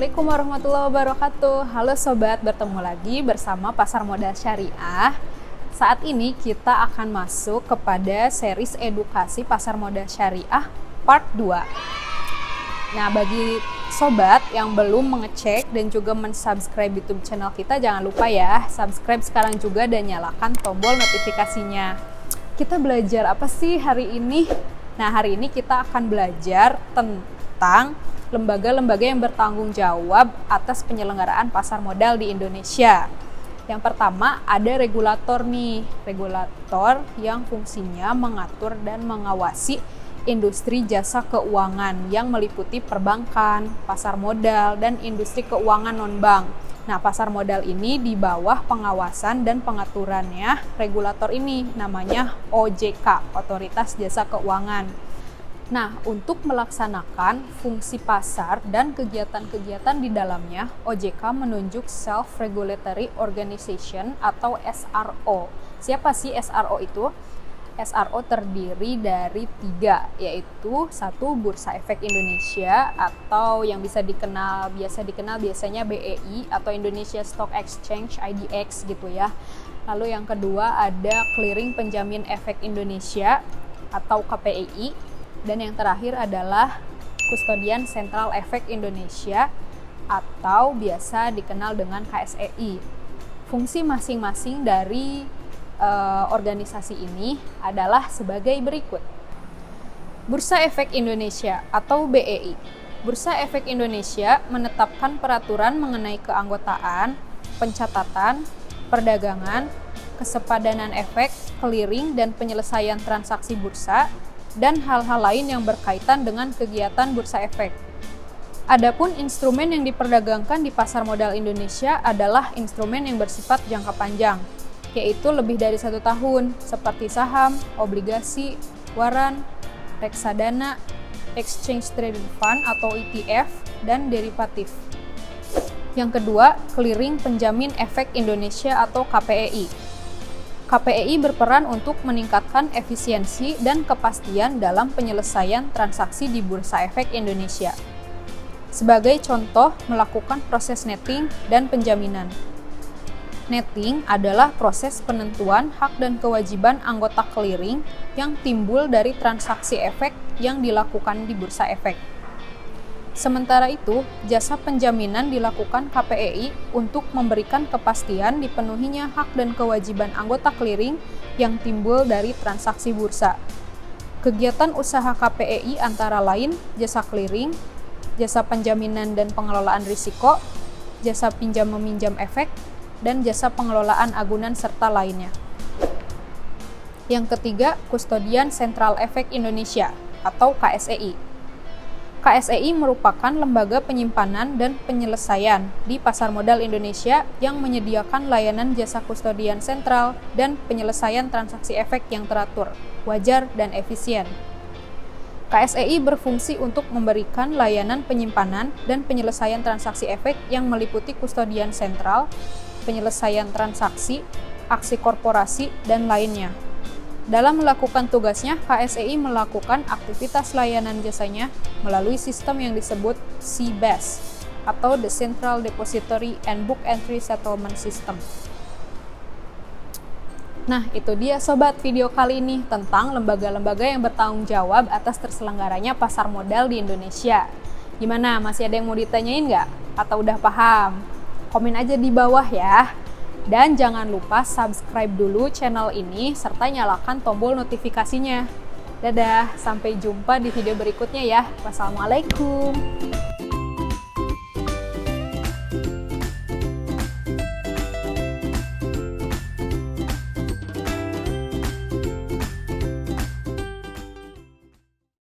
Assalamualaikum warahmatullahi wabarakatuh. Halo sobat, bertemu lagi bersama Pasar Modal Syariah. Saat ini kita akan masuk kepada series edukasi Pasar Modal Syariah part 2. Nah, bagi sobat yang belum mengecek dan juga mensubscribe YouTube channel kita, jangan lupa ya, subscribe sekarang juga dan nyalakan tombol notifikasinya. Kita belajar apa sih hari ini? Nah, hari ini kita akan belajar tentang lembaga-lembaga yang bertanggung jawab atas penyelenggaraan pasar modal di Indonesia. Yang pertama ada regulator nih, regulator yang fungsinya mengatur dan mengawasi industri jasa keuangan yang meliputi perbankan, pasar modal, dan industri keuangan non-bank. Nah, pasar modal ini di bawah pengawasan dan pengaturannya regulator ini namanya OJK, Otoritas Jasa Keuangan. Nah, untuk melaksanakan fungsi pasar dan kegiatan-kegiatan di dalamnya, OJK menunjuk Self-Regulatory Organization atau SRO. Siapa sih SRO itu? SRO terdiri dari 3, yaitu 1 Bursa Efek Indonesia atau yang biasa dikenal biasanya BEI atau Indonesia Stock Exchange IDX gitu ya. Lalu yang kedua ada Clearing Penjamin Efek Indonesia atau KPEI. Dan yang terakhir adalah Kustodian Sentral Efek Indonesia atau biasa dikenal dengan KSEI. Fungsi masing-masing dari organisasi ini adalah sebagai berikut. Bursa Efek Indonesia atau BEI. Bursa Efek Indonesia menetapkan peraturan mengenai keanggotaan, pencatatan, perdagangan, kesepadanan efek, clearing, dan penyelesaian transaksi bursa, dan hal-hal lain yang berkaitan dengan kegiatan bursa efek. Adapun instrumen yang diperdagangkan di pasar modal Indonesia adalah instrumen yang bersifat jangka panjang, yaitu lebih dari 1 tahun, seperti saham, obligasi, waran, reksadana, exchange traded fund atau ETF, dan derivatif. Yang kedua, Clearing Penjamin Efek Indonesia atau KPEI. KPEI berperan untuk meningkatkan efisiensi dan kepastian dalam penyelesaian transaksi di Bursa Efek Indonesia. Sebagai contoh, melakukan proses netting dan penjaminan. Netting adalah proses penentuan hak dan kewajiban anggota clearing yang timbul dari transaksi efek yang dilakukan di Bursa Efek. Sementara itu, jasa penjaminan dilakukan KPEI untuk memberikan kepastian dipenuhinya hak dan kewajiban anggota clearing yang timbul dari transaksi bursa. Kegiatan usaha KPEI antara lain jasa clearing, jasa penjaminan dan pengelolaan risiko, jasa pinjam-meminjam efek, dan jasa pengelolaan agunan serta lainnya. Yang ketiga, Kustodian Sentral Efek Indonesia atau KSEI. KSEI merupakan lembaga penyimpanan dan penyelesaian di pasar modal Indonesia yang menyediakan layanan jasa kustodian sentral dan penyelesaian transaksi efek yang teratur, wajar, dan efisien. KSEI berfungsi untuk memberikan layanan penyimpanan dan penyelesaian transaksi efek yang meliputi kustodian sentral, penyelesaian transaksi, aksi korporasi, dan lainnya. Dalam melakukan tugasnya, KSEI melakukan aktivitas layanan jasanya melalui sistem yang disebut CBAS atau The Central Depository and Book Entry Settlement System. Nah, itu dia sobat video kali ini tentang lembaga-lembaga yang bertanggung jawab atas terselenggaranya pasar modal di Indonesia. Gimana, masih ada yang mau ditanyain nggak? Atau udah paham? Komen aja di bawah ya. Dan jangan lupa subscribe dulu channel ini serta nyalakan tombol notifikasinya. Dadah, sampai jumpa di video berikutnya ya. Wassalamualaikum.